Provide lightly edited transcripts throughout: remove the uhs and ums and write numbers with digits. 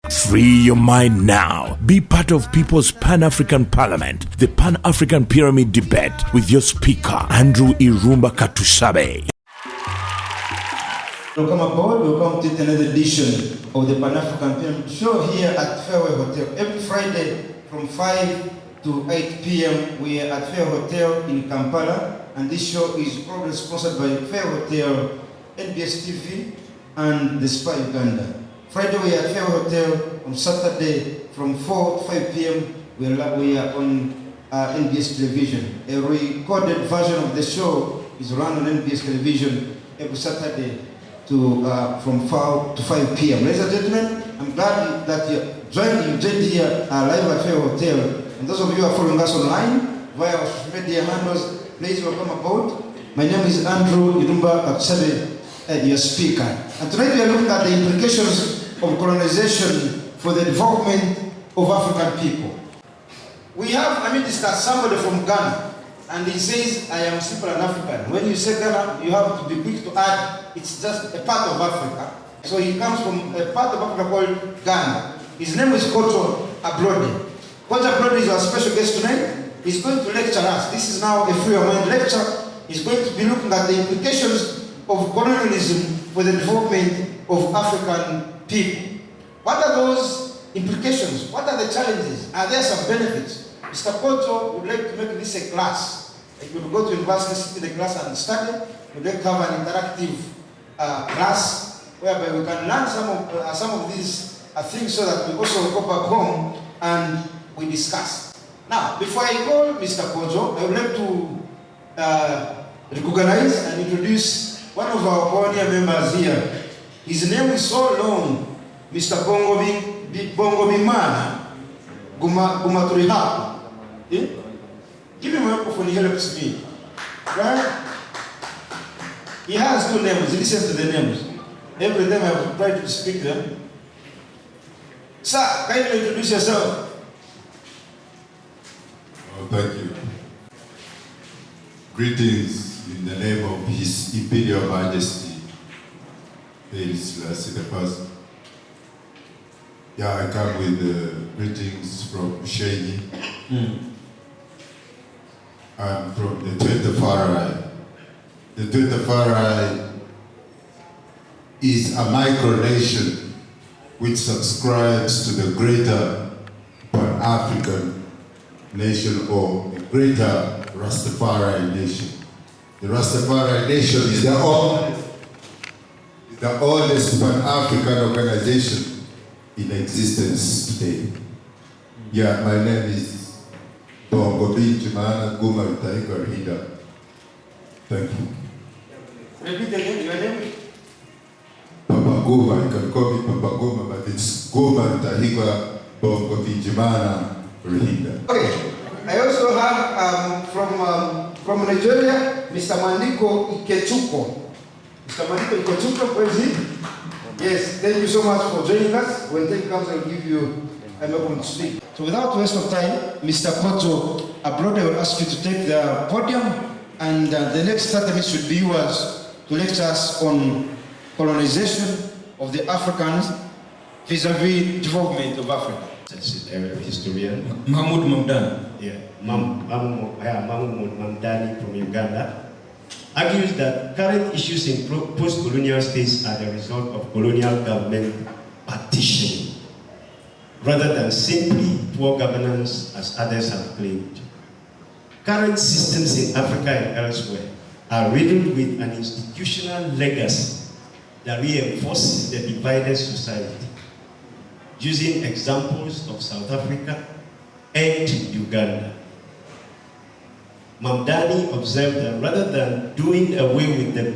Free your mind now. Be part of People's Pan-African Parliament, the Pan-African Pyramid Debate with your speaker, Andrew Irumba Katusabe. Welcome aboard. Welcome to another edition of the Pan-African Pyramid Show here at Fairway Hotel. Every Friday from 5 to 8 p.m. we are at Fairway Hotel in Kampala, and this show is probably sponsored by Fairway Hotel, NBS TV, and the Spa Uganda. Friday we are at Fairway Hotel. On Saturday from 4 to 5 p.m. we are on NBS television. A recorded version of the show is run on NBS television every Saturday from 4 to 5 p.m. Ladies and gentlemen, I'm glad that you're joined here live at Fairway Hotel. And those of you who are following us online via our social media handles, please welcome aboard. My name is Andrew Irumba Katusabe, your speaker. And tonight we are looking at the implications of colonization for the development of African people. We have, discussed somebody from Ghana, and he says, I am simple and African. When you say Ghana, you have to be quick to add, it's just a part of Africa. So he comes from a part of Africa called Ghana. His name is Kojo Ablode. Kojo Ablode is our special guest tonight. He's going to lecture us. This is now a free of mind lecture. He's going to be looking at the implications of colonialism for the development of African people. What are those implications? What are the challenges? Are there some benefits? Mr. Kojo would like to make this a class. Like we will go to university, sit in the class and study. We'd like to have an interactive class whereby we can learn some of these things so that we also go back home and we discuss. Now, before I call Mr. Kojo, I would like to recognize and introduce one of our pioneer members here. His name is so long, Mr. Bongo Bimana Gumaturiha. Give him a microphone, he helps me. Right? He has two names, listen to the names. Every time I have tried to speak them. Sir, can you introduce yourself? Oh, thank you. Greetings in the name of His Imperial Majesty, Haile Selassie I. Yeah, I come with greetings from Shenyi. I'm from the 20th Farai. The 20th Farai is a micronation which subscribes to the greater Pan-African nation or the greater Rastafari nation. The Rastafari nation is the oldest Pan-African organization in existence today. Yeah, my name is Bongo Binchimana Guma Rutahiga Rihida. Thank you. Repeat again your name? Papa Guma, you can call me Papa Guma, but it's Guma Rutahiga Bongo Binchimana Rihida. Okay. I also have from Nigeria, Mr. Maniko Ikechuko. Mr. Maniko Ikechuko, where is he? Yes, thank you so much for joining us. When time comes, I'll give you a microphone to speak. So without waste of time, Mr. Kojo Ablode will ask you to take the podium, and the next 30 minutes should be yours to lecture us on colonization of the Africans vis-a-vis development of Africa. Historian. Mahmoud Mamdani. Yeah, Mahmoud Mamdani from Uganda argues that current issues in post-colonial states are the result of colonial government partitioning, rather than simply poor governance as others have claimed. Current systems in Africa and elsewhere are riddled with an institutional legacy that reinforces the divided society, using examples of South Africa and Uganda. Mamdani observed that rather than doing away with the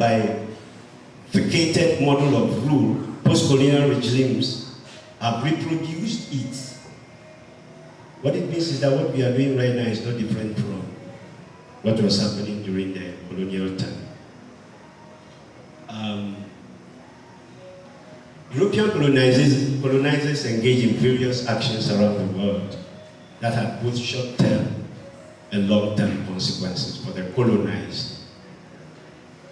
bifurcated model of rule, post-colonial regimes have reproduced it. What it means is that what we are doing right now is no different from what was happening during the colonial time. European colonizers engage in various actions around the world that have both short-term and long-term consequences for the colonized.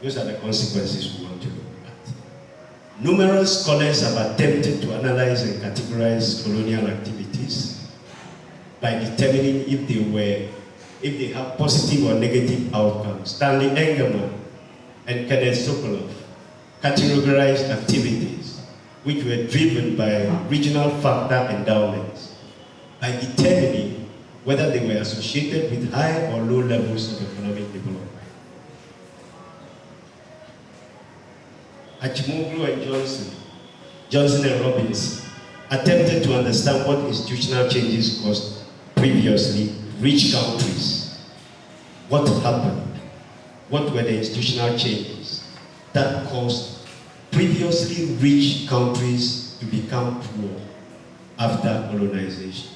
Those are the consequences we want to look at. Numerous scholars have attempted to analyze and categorize colonial activities by determining if they have positive or negative outcomes. Stanley Engelman and Kenneth Sokolov categorized activities which were driven by regional factor endowments by determining whether they were associated with high or low levels of economic development. Achimoglu and Johnson and Robinson attempted to understand what institutional changes caused previously rich countries. What happened? What were the institutional changes that caused previously rich countries to become poor after colonization?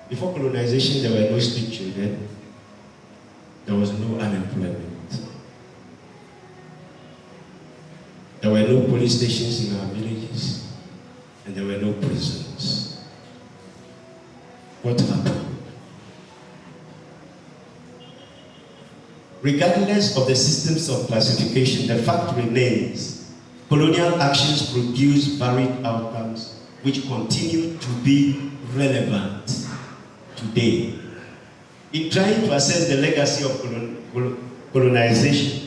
Before colonization, there were no street children. There was no unemployment. There were no police stations in our villages, and there were no prisons. What happened? Regardless of the systems of classification, the fact remains colonial actions produce varied outcomes which continue to be relevant today. In trying to assess the legacy of colonization,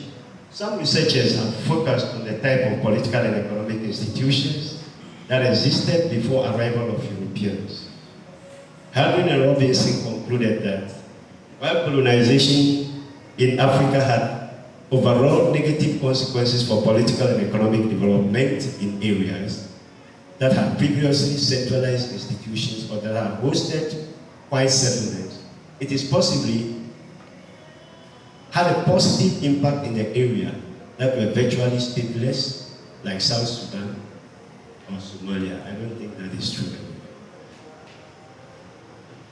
some researchers have focused on the type of political and economic institutions that existed before arrival of Europeans. Haldane and Robinson concluded that while colonization in Africa had overall negative consequences for political and economic development in areas that had previously centralized institutions or that had hosted white settlements, it is possibly had a positive impact in the area that were virtually stateless, like South Sudan or Somalia. I don't think that is true.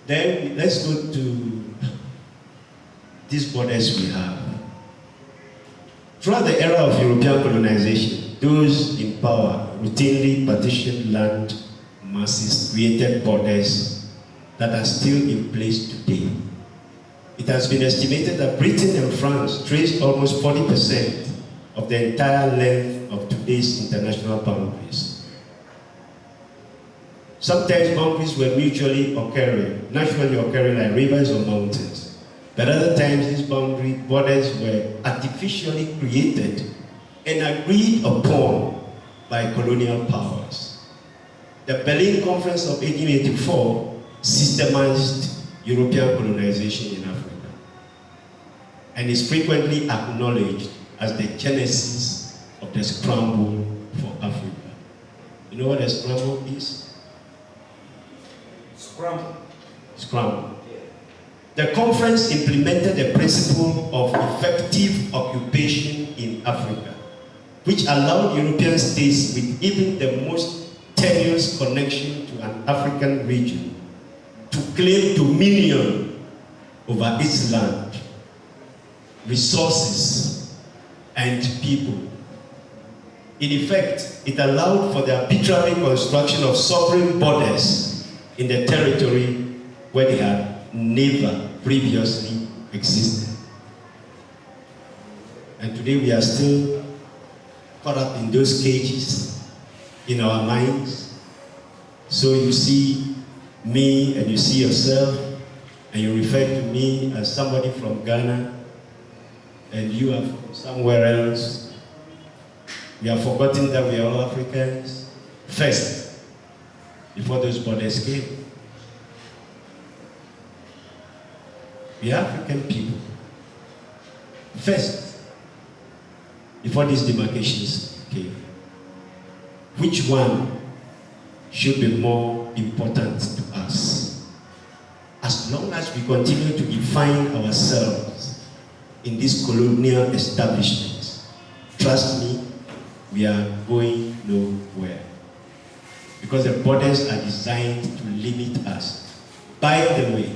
Then let's go to these borders we have. Throughout the era of European colonization, those in power routinely partitioned land masses, created borders that are still in place today. It has been estimated that Britain and France traced almost 40% of the entire length of today's international boundaries. Sometimes boundaries were naturally occurring like rivers or mountains. But other times these borders were artificially created and agreed upon by colonial powers. The Berlin Conference of 1884 systemized European colonization in Africa and is frequently acknowledged as the genesis of the scramble for Africa. You know what a scramble is? Scramble. The conference implemented the principle of effective occupation in Africa, which allowed European states with even the most tenuous connection to an African region to claim dominion over its land, resources, and people. In effect, it allowed for the arbitrary construction of sovereign borders in the territory where they had never previously existed. And today we are still caught up in those cages in our minds. So you see me and you see yourself and you refer to me as somebody from Ghana and you are from somewhere else. We have forgotten that we are all Africans first, before those borders came. We are African people first, before these demarcations came. Which one should be more important to us? As long as we continue to define ourselves in these colonial establishments, trust me, we are going nowhere. Because the borders are designed to limit us. By the way,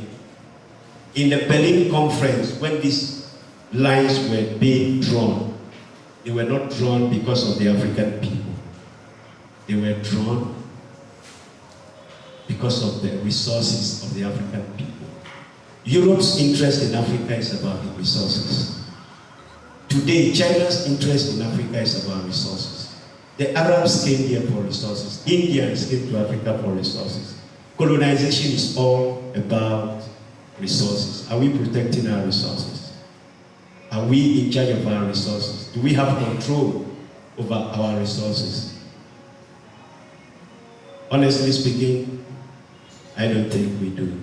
in the Berlin Conference, when these lines were being drawn, they were not drawn because of the African people. They were drawn because of the resources of the African people. Europe's interest in Africa is about the resources. Today, China's interest in Africa is about resources. The Arabs came here for resources. Indians came to Africa for resources. Colonization is all about resources. Are we protecting our resources? Are we in charge of our resources? Do we have control over our resources? Honestly speaking, I don't think we do.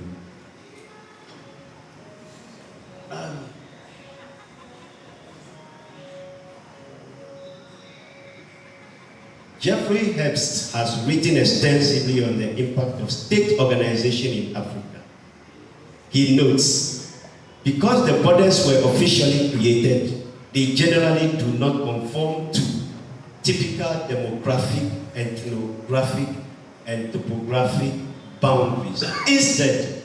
Jeffrey Herbst has written extensively on the impact of state organization in Africa. He notes, because the borders were officially created, they generally do not conform to typical demographic, ethnographic, and topographic boundaries. Instead,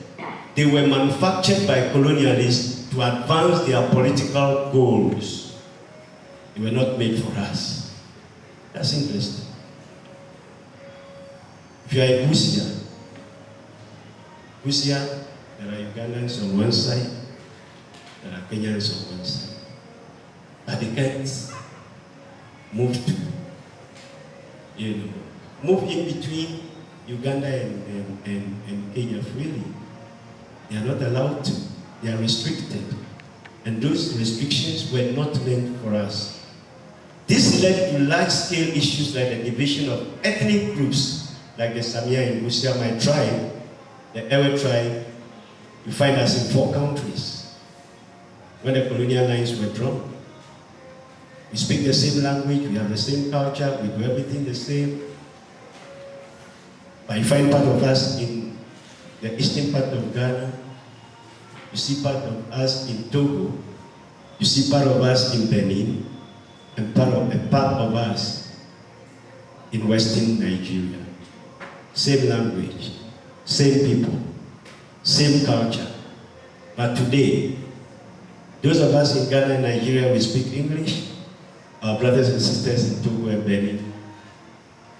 they were manufactured by colonialists to advance their political goals. They were not made for us. That's interesting. If you are in Busia, there are Ugandans on one side, there are Kenyans on one side. But they can't move to, move in between Uganda and Kenya freely. They are not allowed to. They are restricted. And those restrictions were not meant for us. This led to large-scale issues like the division of ethnic groups, like the Samia in Busia, my tribe, the Ewe tribe. You find us in 4 countries. When the colonial lines were drawn, we speak the same language, we have the same culture, we do everything the same. But you find part of us in the eastern part of Ghana, you see part of us in Togo, you see part of us in Benin, and part of us in western Nigeria. Same language, same people, same culture. But today, those of us in Ghana and Nigeria, we speak English. Our brothers and sisters in Togo and Benin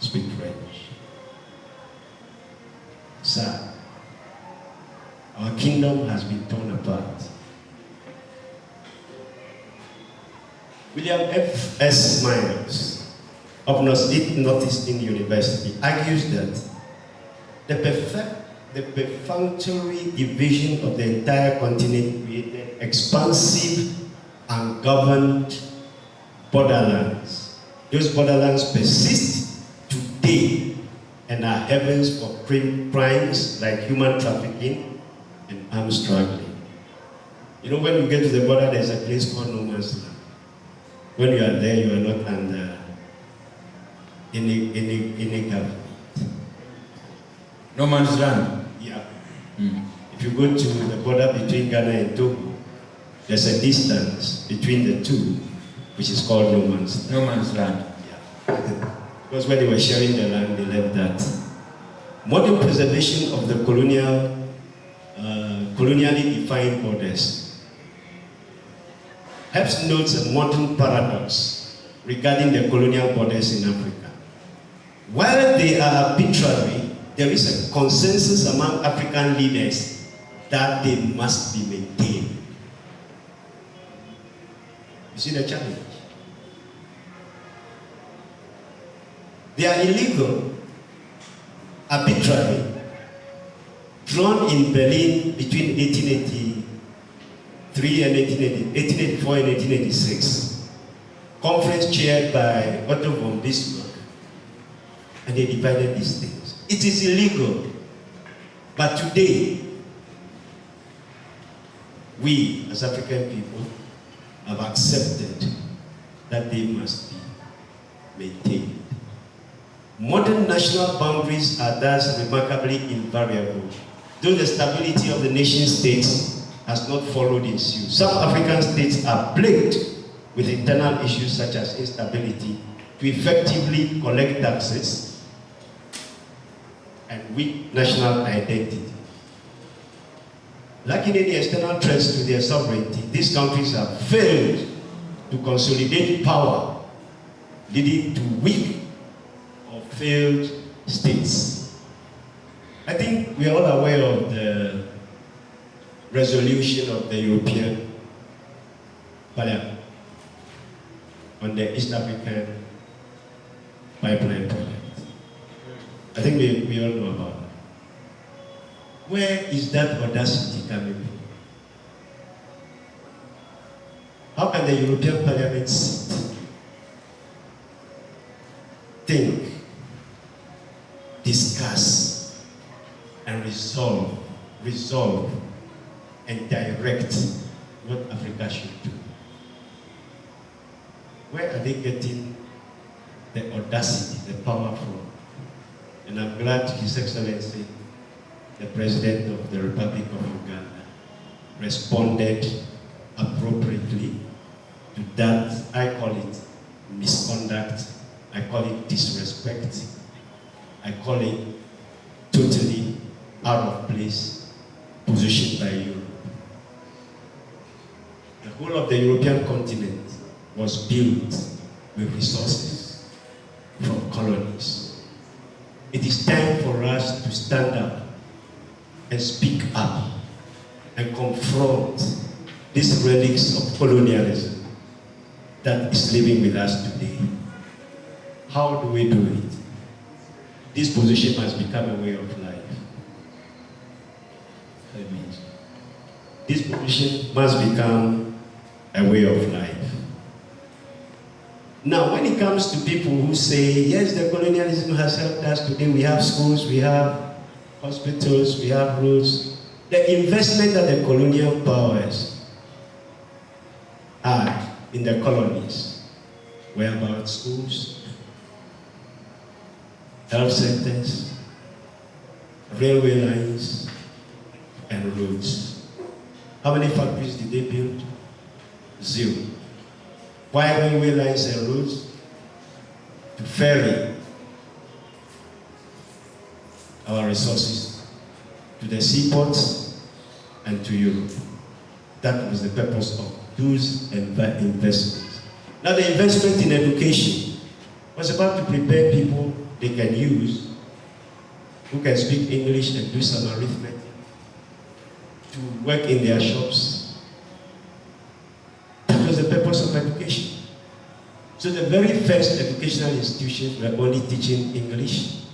speak French. Sad. Our kingdom has been torn apart. William F.S. Myers of Northeastern University argues that the perfunctory division of the entire continent created expansive and governed borderlands. Those borderlands persist today and are heavens for crimes like human trafficking and arms smuggling. When you get to the border, there's a place called no man's land. When you are there, you are not under any government. No man's land? Yeah. If you go to the border between Ghana and Togo, there's a distance between the two, which is called no man's land. No man's land. Yeah. Because when they were sharing the land, they left that. Modern preservation of the colonially defined borders. Herbst notes a modern paradox regarding the colonial borders in Africa. While they are arbitrary, there is a consensus among African leaders that they must be maintained. You see the challenge? They are illegal, arbitrary, drawn in Berlin between 1883 and 1884 and 1886. Conference chaired by Otto von Bismarck. And they divided these things. It is illegal. But today, we as African people have accepted that they must be maintained. Modern national boundaries are thus remarkably invariable, though the stability of the nation states has not followed in suit. Some African states are plagued with internal issues such as instability to effectively collect taxes and weak national identity. Lacking any external threats to their sovereignty, these countries have failed to consolidate power, leading to weak or failed states. I think we are all aware of the resolution of the European Parliament on the East African pipeline project. I think we all know about that. Where is that audacity coming from? How can the European Parliament sit, think, discuss, and resolve, and direct what Africa should do? Where are they getting the audacity, the power from? And I'm glad His Excellency, the President of the Republic of Uganda, responded appropriately to that. I call it misconduct, I call it disrespect, I call it totally out of place position by Europe. The whole of the European continent was built with resources from colonies. It is time for us to stand up and speak up and confront these relics of colonialism that is living with us today. How do we do it? This position must become a way of life. This position must become a way of life. Now, when it comes to people who say, yes, the colonialism has helped us today, we have schools, we have hospitals, we have roads. The investment that the colonial powers had in the colonies were about schools, health centers, railway lines, and roads. How many factories did they build? 0. Why railway lines and roads? To ferry our resources to the seaports and to Europe. That was the purpose of those investments. Now the investment in education was about to prepare people they can use, who can speak English and do some arithmetic, to work in their shops. That was the purpose of education. So the very first educational institutions were only teaching English,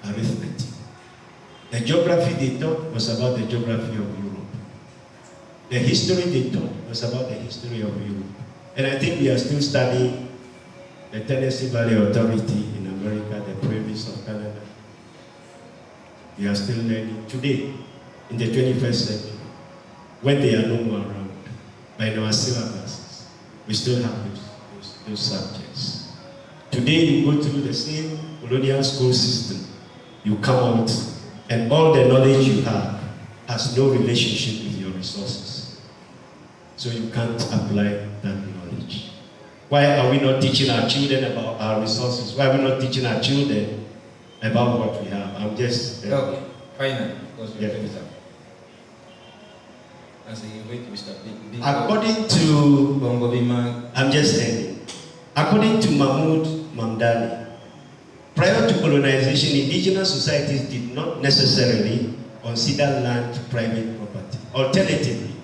arithmetic. The geography they taught was about the geography of Europe. The history they taught was about the history of Europe. And I think we are still studying the Tennessee Valley Authority in America, the province of Canada. We are still learning today, in the 21st century, when they are no more around, by our syllabuses, we still have those subjects. Today you go through the same colonial school system, you come out, and all the knowledge you have has no relationship with your resources. So you can't apply that knowledge. Why are we not teaching our children about our resources? Why are we not teaching our children about what we have? I'm just... Okay, final, because we're yeah. According to... Bongo Bima. I'm just ending. According to Mahmoud Mamdani, prior to colonization, indigenous societies did not necessarily consider land private property. Alternatively,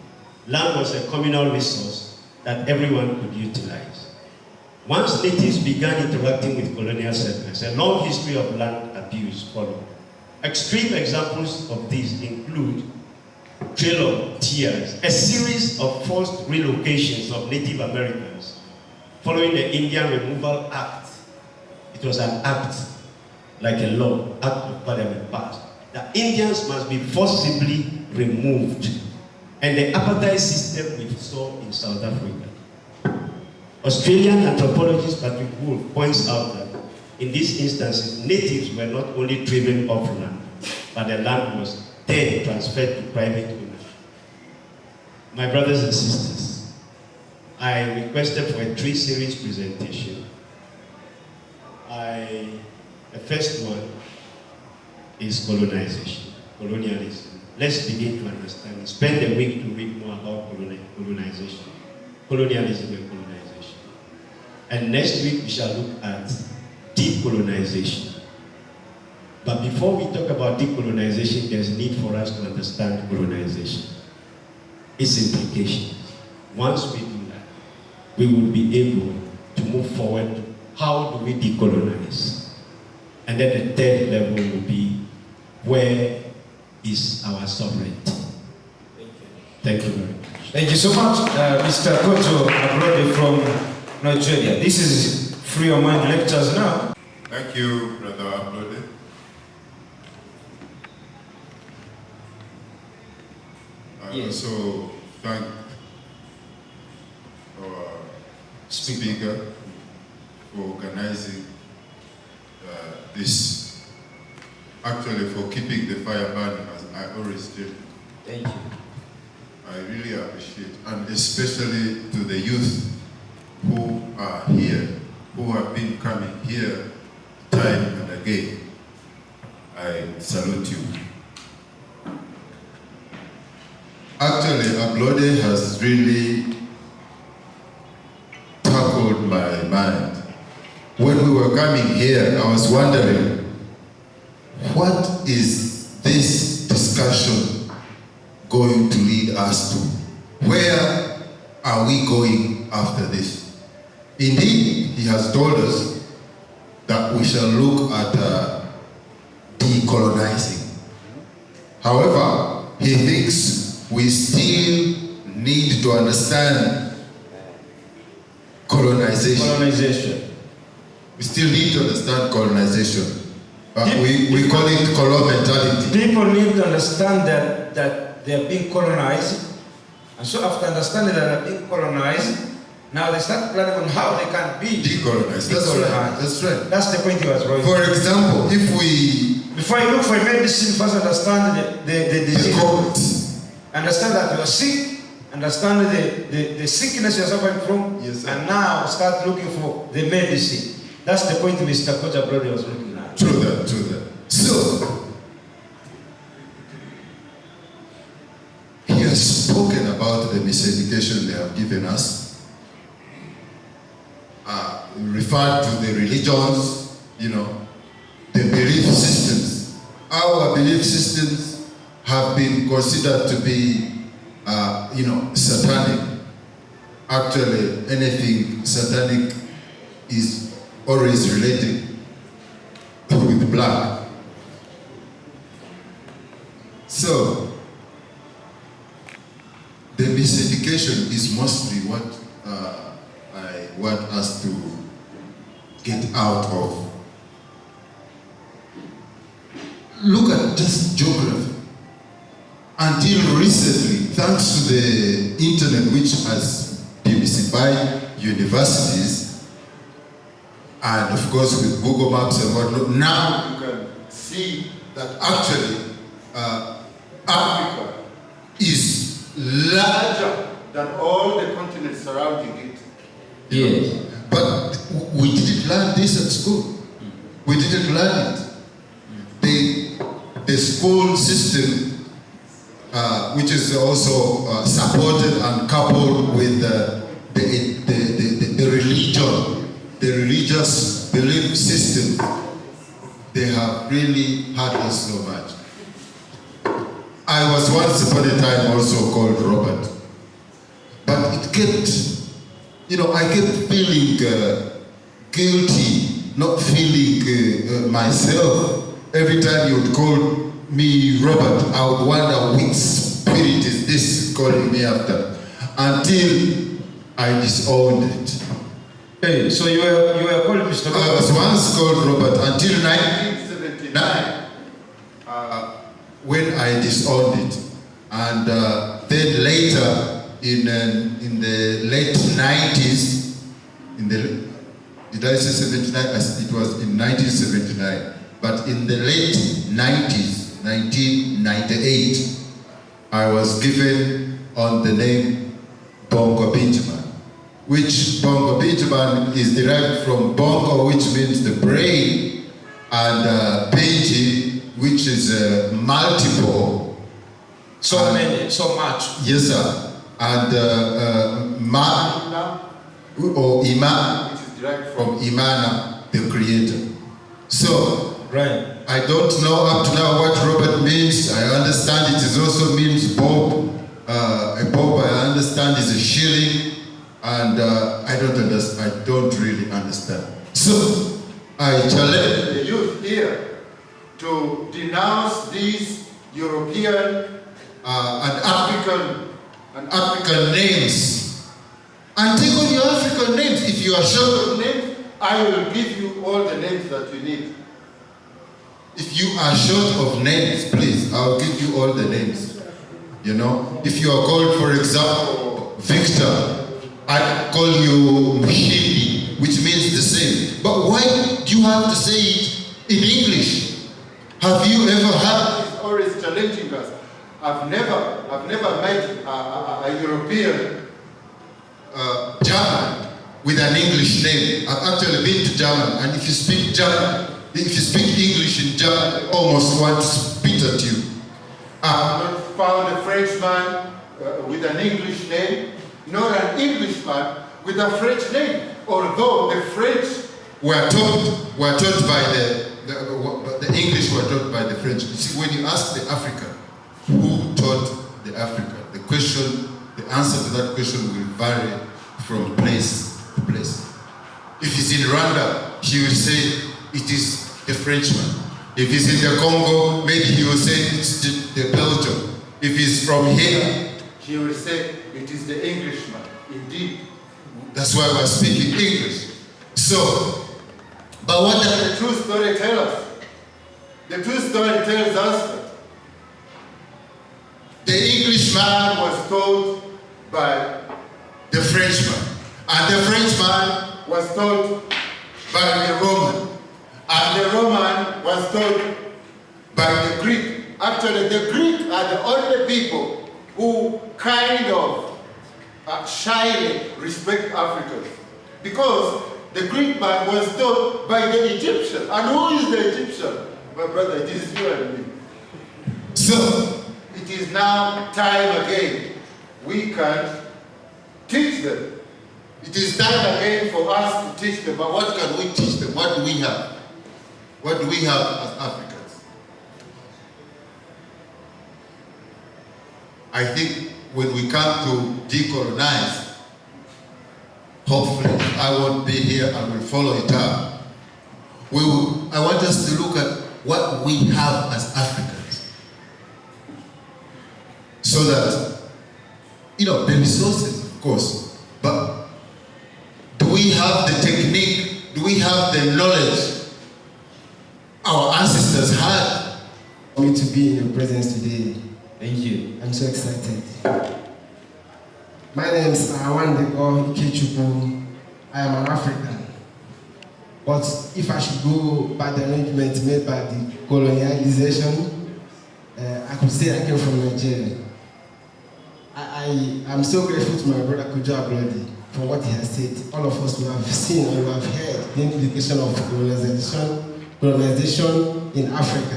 land was a communal resource that everyone could utilize. Once natives began interacting with colonial settlers, a long history of land abuse followed. Extreme examples of this include Trail of Tears, a series of forced relocations of Native Americans following the Indian Removal Act. It was an act, like a law, act of parliament passed. The Indians must be forcibly removed, and the apartheid system we saw in South Africa. Australian anthropologist Patrick Wolf points out that in these instances, natives were not only driven off land, but the land was then transferred to private owners. My brothers and sisters, I requested for a 3-series presentation. The first one is colonization, colonialism. Let's begin to understand. Spend a week to read more about colonization, colonialism and colonization. And next week we shall look at decolonization. But before we talk about decolonization, there's a need for us to understand colonization, its implications. Once we do that, we will be able move forward. How do we decolonize? And then the third level will be, where is our sovereignty? Thank you very much. Thank you so much, Mr. Kojo Ablode from Nigeria. This is Free Your Mind Lectures now. Thank you, Brother Ablode. I also thank our speaker for organizing this, actually for keeping the fire burning, as I always do. Thank you. I really appreciate, and especially to the youth who are here, who have been coming here time and again. I salute you. Actually, Ablode has really tackled my mind. When we were coming here, I was wondering, what is this discussion going to lead us to? Where are we going after this? Indeed, he has told us that we shall look at decolonizing. However, he thinks we still need to understand colonization. We still need to understand colonization. We call it colon mentality. People need to understand that they are being colonized. And so after understanding that they are being colonized, now they start planning on how they can be decolonized. That's right. That's the point he was raising. For example, if we... Before you look for medicine, first understand the disease. Understand that you are sick. Understand the sickness you are suffering from. Yes, sir. And now start looking for the medicine. That's the point Mr. Kojo Ablode was looking at. True that. So, he has spoken about the miseducation they have given us, referred to the religions, the belief systems. Our belief systems have been considered to be, satanic. Actually, anything satanic is always related with blood. So, the miseducation is mostly what I want us to get out of. Look at just geography. Until recently, thanks to the internet, which has demystified universities, and of course with Google Maps and whatnot, now you can see that actually Africa is larger than all the continents surrounding it. Yes. But we didn't learn this at school. We didn't learn it. The school system, which is also supported and coupled with the religion, the religious belief system, they have really hurt us so much. I was once upon a time also called Robert, but it kept, I kept feeling guilty, not feeling myself. Every time you would call me Robert, I would wonder which spirit is this calling me after, until I disowned it. Hey, so you were called Mr. I was once called Robert until 1979, when I disowned it. And then later, in the late 90s, did I say 79? It was in 1979. But in the late 90s, 1998, I was given on the name Bongo Benjamin, which Bongo Benjamin is derived from Bongo, which means the brain, and Benji, which is multiple. So many, so much. Yes, sir. And Ma, or Iman, which is derived from Imana, the creator. So, right. I don't know up to now what Robert means. I understand it also means Bob. A Bob, I understand, is a shilling. and I don't really understand. So I challenge the youth here to denounce these European and African names, and take on your African names. If you are short of names, I will give you all the names that you need. If you are short of names, please, I'll give you all the names. You know, if you are called, for example, Victor, I call you Mhindi, which means the same. But why do you have to say it in English? Have you ever had? It's always challenging us. I've never met a European German with an English name. I've actually been to German, and if you speak German, if you speak English in German, they almost want to spit at you. I've not found a Frenchman with an English name, nor an Englishman with a French name. Although the French were taught by the English were taught by the French. You see, when you ask the African who taught the African, the answer to that question will vary from place to place. If he's in Rwanda, he will say it is the Frenchman. If he's in the Congo, maybe he will say it's the Belgian. If he's from here, he will say it is the Englishman. Indeed. That's why we're speaking English. So, but what does the true story tell us? The true story tells us that the Englishman was taught by the Frenchman, and the Frenchman was taught by the Roman, and the Roman was taught by the Greek. Actually, the Greek are the only people who kind of shyly respect Africans, because the Greek man was taught by the Egyptian. And who is the Egyptian? My brother, it is you and me. So, it is now time again. We can teach them. It is time again for us to teach them. But what can we teach them? What do we have? What do we have as Africans? I think when we come to decolonize, hopefully I won't be here, I will follow it up. I want us to look at what we have as Africans. So that, the resources, of course, but do we have the technique? Do we have the knowledge our ancestors had? For me to be in your presence today. Thank you. I'm so excited. My name is Awandeko Ikechukwu. I am an African. But if I should go by the arrangement made by the colonialization, I could say I came from Nigeria. I am so grateful to my brother Kojo Ablode for what he has said. All of us who have seen and who have heard the implication of colonization in Africa.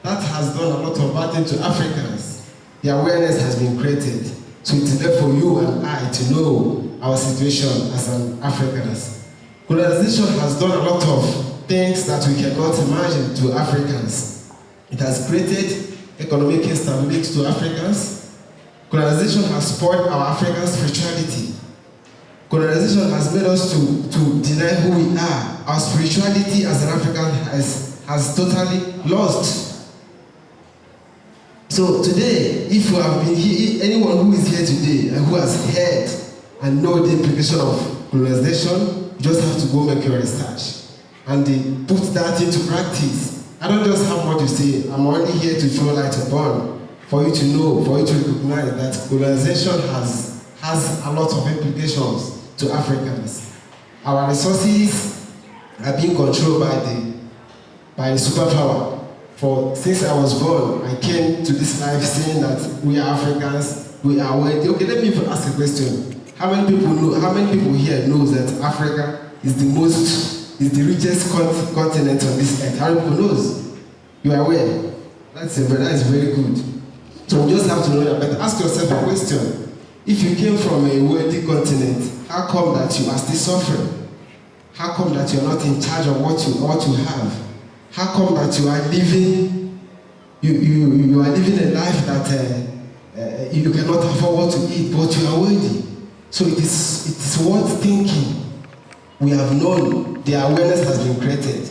That has done a lot of bad things to Africans. The awareness has been created. So it is there for you and I to know our situation as an Africans. Colonization has done a lot of things that we cannot imagine to Africans. It has created economic instability to Africans. Colonization has spoiled our African spirituality. Colonization has made us to deny who we are. Our spirituality as an African has totally lost. So today, if you have been here, anyone who is here today and who has heard and know the implication of colonization, you just have to go make your research and put that into practice. I don't just have what to say. I'm only here to throw light upon for you to know, for you to recognize that colonization has a lot of implications to Africans. Our resources are being controlled by the superpower. Since I was born, I came to this life saying that we are Africans, we are wealthy. Okay, let me ask a question. How many people here knows that Africa is the richest continent on this earth? How many people knows? You are aware? That is very good. So you just have to know that. But ask yourself a question. If you came from a wealthy continent, how come that you are still suffering? How come that you are not in charge of what you have? How come that you are living a life that you cannot afford what to eat, but you are wealthy? So it is worth thinking. We have known, the awareness has been created.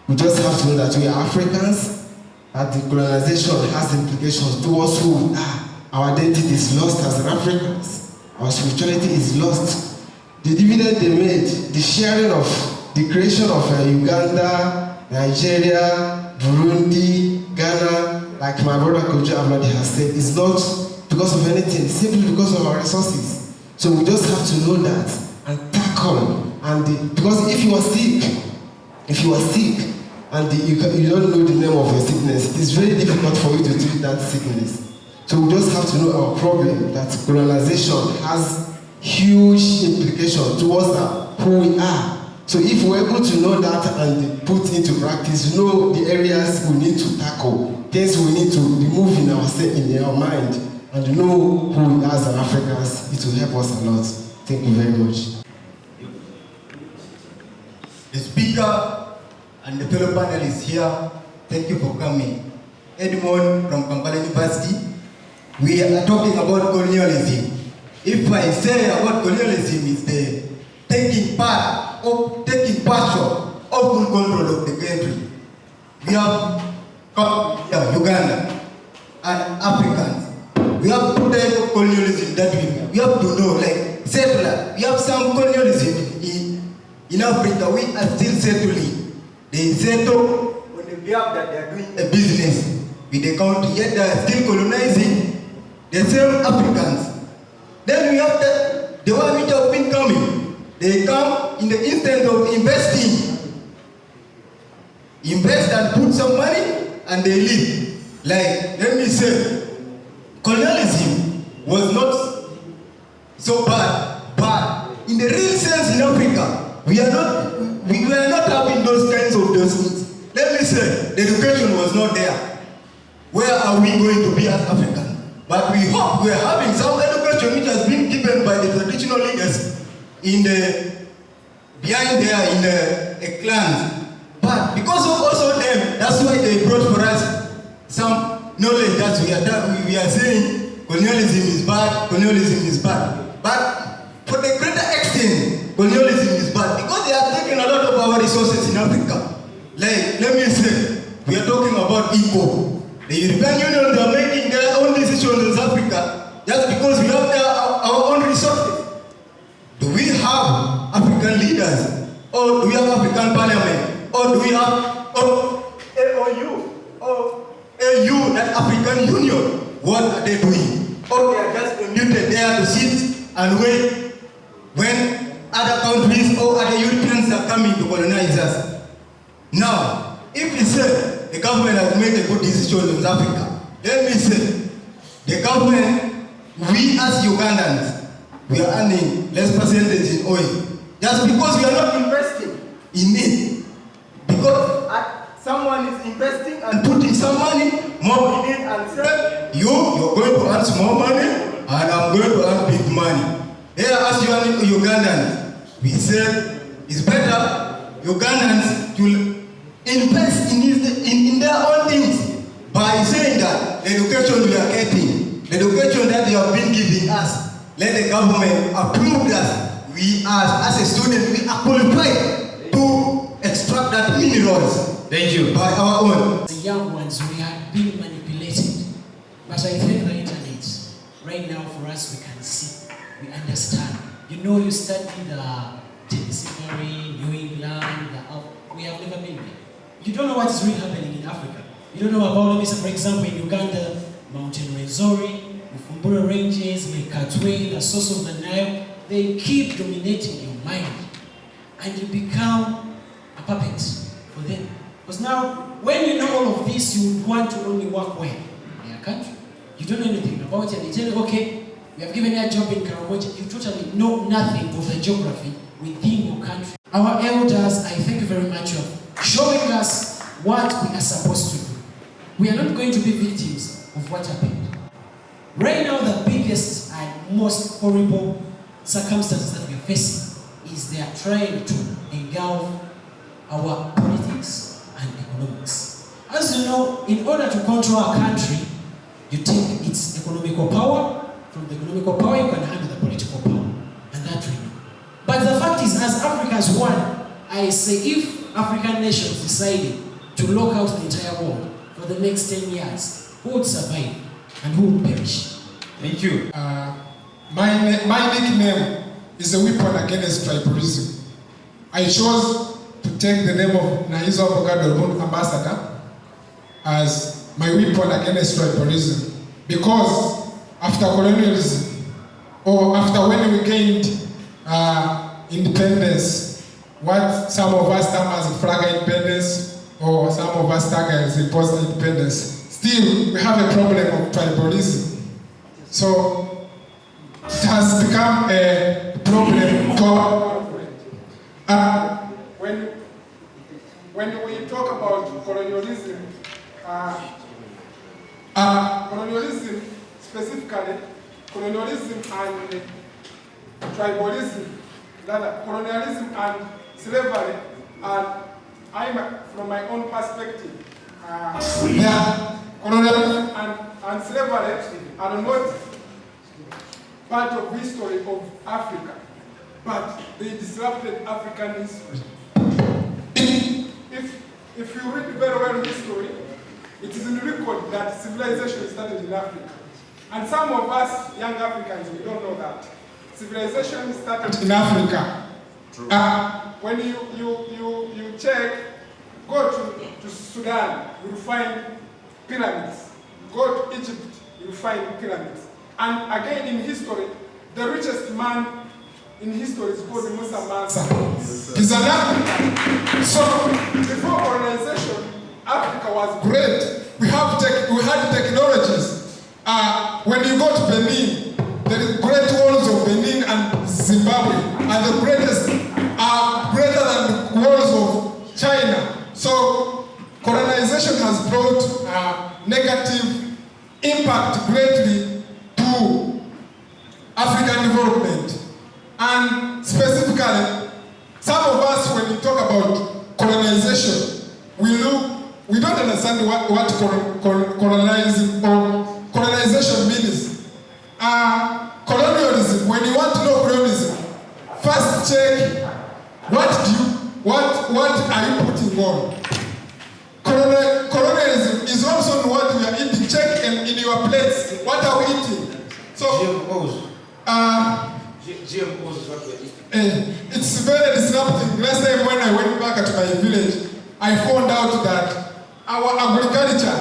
We just have to know that we are Africans, that the colonization has implications towards who we are. Our identity is lost as Africans. Our spirituality is lost. The dividend they made, the sharing of, the creation of Uganda, Nigeria, Burundi, Ghana, like my brother Kojo Ablode has said, is not because of anything, simply because of our resources. So we just have to know that and tackle. And because if you are sick, and you don't know the name of your sickness, it is very difficult for you to treat that sickness. So we just have to know our problem, that colonization has huge implications towards who we are. So if we're able to know that and put into practice, know the areas we need to tackle, things we need to remove in our mind, and know who we are as Africans, it will help us a lot. Thank you very much. The speaker and the fellow panelists here, thank you for coming. Edmond from Kampala University. We are talking about colonialism. If I say about colonialism, it's the taking partial of full control of the country. We have Uganda and Africans. We have two types of colonialism that we have to know, like settler. We have some colonialism in Africa. We are still settling. They settle on the behalf that they are doing a business with the country, yet they are still colonizing the same Africans. Then we have the one which have been coming. They come in the instance of investing. Invest and put some money and they leave. Like, let me say, colonialism was not so bad, but in the real sense in Africa, we were not having those kinds of those things. Let me say, the education was not there. Where are we going to be as Africans? But we hope we are having some education which has been given by the traditional leaders behind there in the clans. But because of also them, that's why they brought for us some knowledge that we are saying colonialism is bad, colonialism is bad. But for the greater extent, colonialism is bad because they are taking a lot of our resources in Africa. Like, let me say, we are talking about eco. The European Union are making their own decisions in Africa just because we have our own resources. Do we have African leaders? Or do we have African parliament? Or do we have AOU? Or AU, that African Union? What are they doing? Or they are just muted there to sit and wait when other countries or other Europeans are coming to colonize us. Now, if we say the government has made a good decision in Africa, let me say, the government, we as Ugandans, we are earning less percentage in oil. Just because we are not investing in it. Because someone is investing and putting some money, more in it, and say, you're going to earn small money, and I'm going to earn big money. Here, as Ugandans, we said it's better Ugandans to invest in their own things by saying that the education we are getting, the education that they have been giving us, let the government approve that we are, as a student, we are qualified to extract that minerals. Thank you. By our own. The young ones, we have been manipulated. But I think the internet, right now for us, we can see, we understand. You know, you study the Tennessee, New England, we have never been there. You don't know what is really happening in Africa. You don't know about, let me say, for example, in Uganda, Mountain Rwenzori, Mfumbura Ranges, Mekatwe, the source of the Nile, they keep dominating your mind. And you become a puppet for them. Because now, when you know all of this, you would want to only work where? In your country. You don't know anything about it. And they tell you, okay, we have given you a job in Karamoja. You totally know nothing of the geography within your country. Our elders, I thank you very much for showing us what we are supposed to do. We are not going to be victims of what happened. Right now, the biggest and most horrible circumstances that we are facing is they are trying to engulf our politics and economics. As you know, in order to control a country, you take its economical power. From the economical power, you can handle the political power. as Africa as one, I say if African nations decided to lock out the entire world for the next 10 years, who would survive and who would perish? Thank you. My nickname is a weapon against tribalism. I chose to take the name of Naizo Abogado Ambassador as my weapon against tribalism, because after colonialism, or after when we gained independence, what some of us term as flag independence, or some of us tag as post-independence, still we have a problem of tribalism. So it has become a problem when we talk about colonialism, colonialism specifically, colonialism and tribalism, rather colonialism and slavery, and from my own perspective, colonialism and slavery are not part of history of Africa, but they disrupted African history. If you read very well history, it is in record that civilization started in Africa. And some of us young Africans, we don't know that. Civilization started in Africa. When you check, go to Sudan, you'll find pyramids. Go to Egypt, you'll find pyramids. And again in history, the richest man in history is called Musa Mansa. He's an African. So before colonization, Africa was great. We had technologies. When you go to Benin, the great walls of Benin and Zimbabwe are the greatest, are greater than the walls of China. So colonization has brought negative impact greatly to African development. And specifically, some of us, when we talk about colonization, we don't understand what colonialism or colonization means. Colonialism, when you want to know colonialism, first check what are you putting on. Colonialism is also what we are eating. Check in your plates, what are we eating? So GMOs. GMOs is what we are eating. It's very disrupting. Last time when I went back to my village, I found out that our agriculture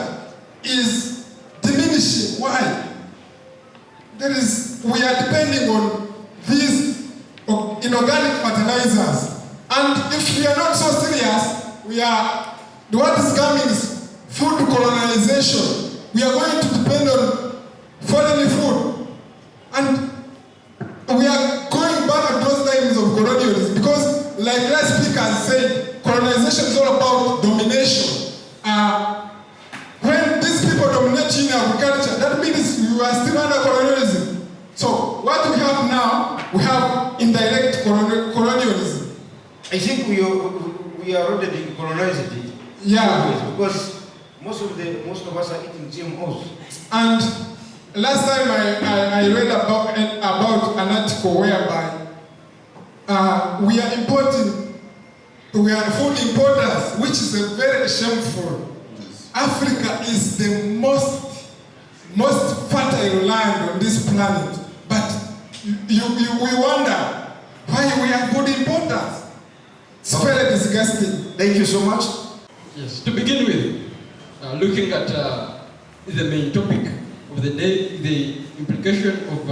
is diminishing. Why? We are depending on these inorganic fertilizers. And if we are not so serious, what is coming is food colonization. We are going to depend on foreign food. And we are going back to those times of colonialism, because like last speaker said, colonization is all about domination. When these people dominate you in agriculture, that means you are still under colonialism. So what we have now, we have indirect colonialism. I think we are already colonized. Yeah. Because most of us are eating GMOs. And last time I read about an article whereby we are food importers, which is very shameful. Africa is the most fertile land on this planet, but we wonder why we are food importers. It's very disgusting. Thank you so much. Yes, to begin with, looking at the main topic of the day, the implication of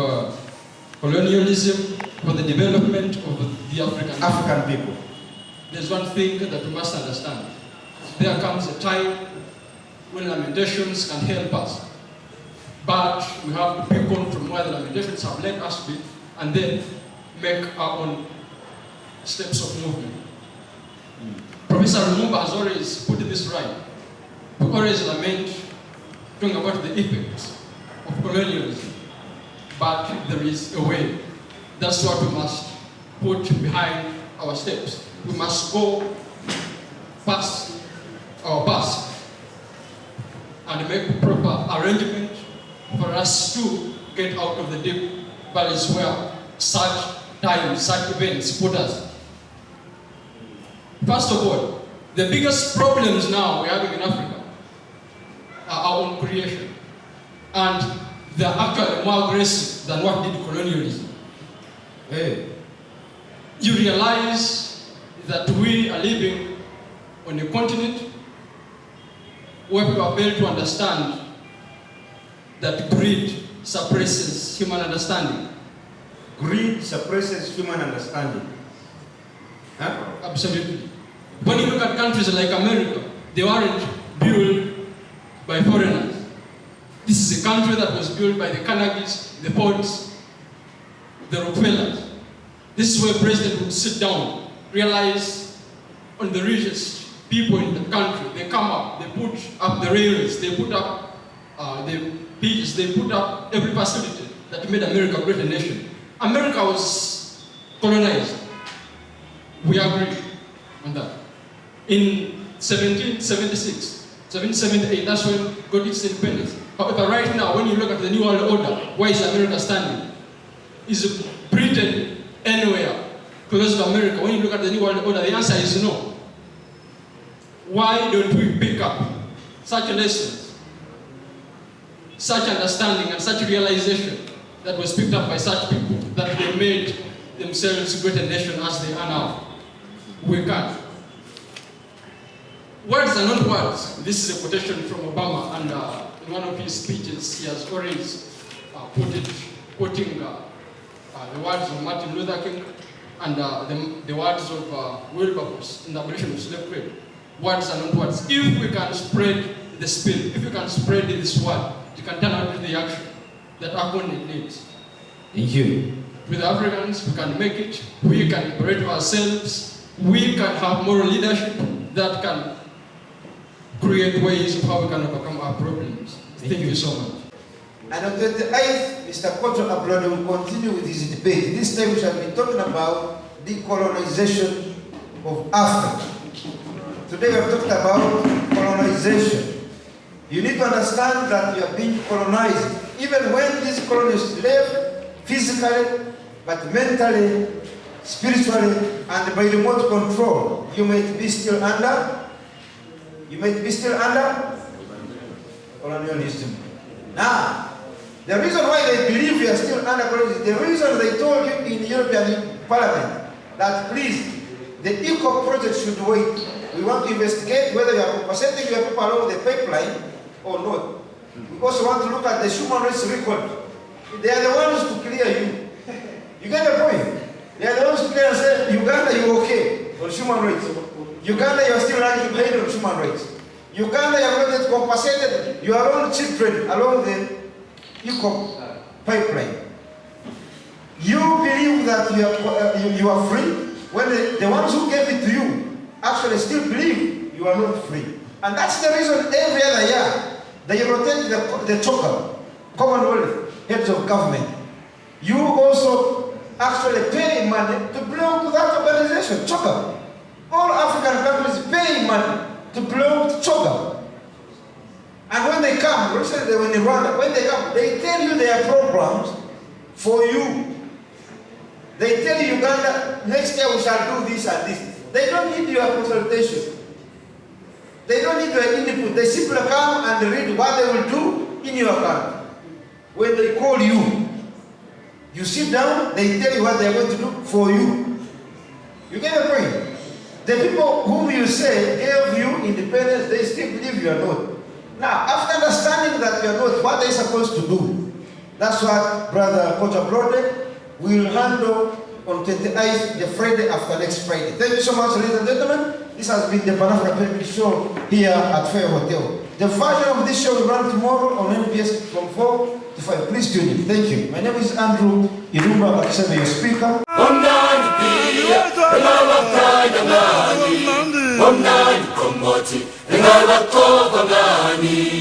colonialism for the development of the African people. There's one thing that we must understand. There comes a time when lamentations can help us, but we have to pick on from where the lamentations have led us to, and then make our own steps of movement. Professor Lumumba has always put this right. We always lament, talking about the effects of colonialism, but there is a way. That's what we must put behind our steps. We must go past our past and make proper arrangement for us to get out of the deep valleys where such times, such events put us. First of all, the biggest problems now we're having in Africa are our own creation. And they're actually more aggressive than what did colonialism. You realize that we are living on a continent where people are able to understand that greed suppresses human understanding. Greed suppresses human understanding. Huh? Absolutely. When you look at countries like America, they weren't built by foreigners. This is a country that was built by the Carnegies, the Fords, the Rockefellers. This is where president would sit down, realize on the richest people in the country, they come up, they put up the railways, they put up the beaches, they put up every facility that made America a great nation. America was colonized. We agree on that. In 1776, 1778, that's when it got its independence. However, right now, when you look at the New World Order, where is America standing? Is Britain anywhere close to America? When you look at the New World Order, the answer is no. Why don't we pick up such lessons, such understanding, and such realization that was picked up by such people, that they made themselves great a nation as they are now? We can't. Words are not words. This is a quotation from Obama, and in one of his speeches, he has always quoting the words of Martin Luther King and the words of Wilberforce in the abolition of slave trade. Words are not words. If we can spread the spirit, if we can spread this word, it can turn out to the action that our continent needs. Thank you. With Africans, we can make it. We can liberate ourselves. We can have moral leadership that can create ways of how we can overcome our problems. Thank you so much. And on the 28th, Mr. Kojo Ablode will continue with his debate. This time we shall be talking about decolonization of Africa. Today we have talked about colonization. You need to understand that you are being colonized. Even when these colonists live physically, but mentally, spiritually, and by remote control, you might be still under colonialism. Now, the reason why they believe you are still under colonialism, the reason they told you in the European Parliament that please, the ECO project should wait. We want to investigate whether you are compensating your people along the pipeline or not. We also want to look at the human rights record. They are the ones to clear you. You get the point? They are the ones to clear and say, Uganda, you're okay on human rights. Uganda, you're still lagging behind on human rights. Uganda, you're not yet compensated your own children along the ECO pipeline. You believe that you are free when the ones who gave it to you actually still believe you are not free. And that's the reason every other year they rotate the choker, Commonwealth, heads of government. You also actually pay money to belong to that organization, choker. All African countries pay money to belong to choker. And when they come, recently when in Rwanda, when they come, they tell you their programs for you. They tell you, Uganda, next year we shall do this and this. They don't need your consultation. They don't need your input. They simply come and read what they will do in your country. When they call you, you sit down, they tell you what they are going to do for you. You get the point? The people whom you say gave you independence, they still believe you are not. Now, after understanding that you are not, what are they supposed to do? That's what Brother Kojo Ablode will handle on 28th, the Friday after next Friday. Thank you so much, ladies and gentlemen. This has been the Pan-African Pyramid Show here at Fair Hotel. The version of this show will run tomorrow on NPS from 4 to 5. Please tune in. Thank you. My name is Andrew Irumba Katusebe, your speaker. Omnani komoti, engaba koko ngani.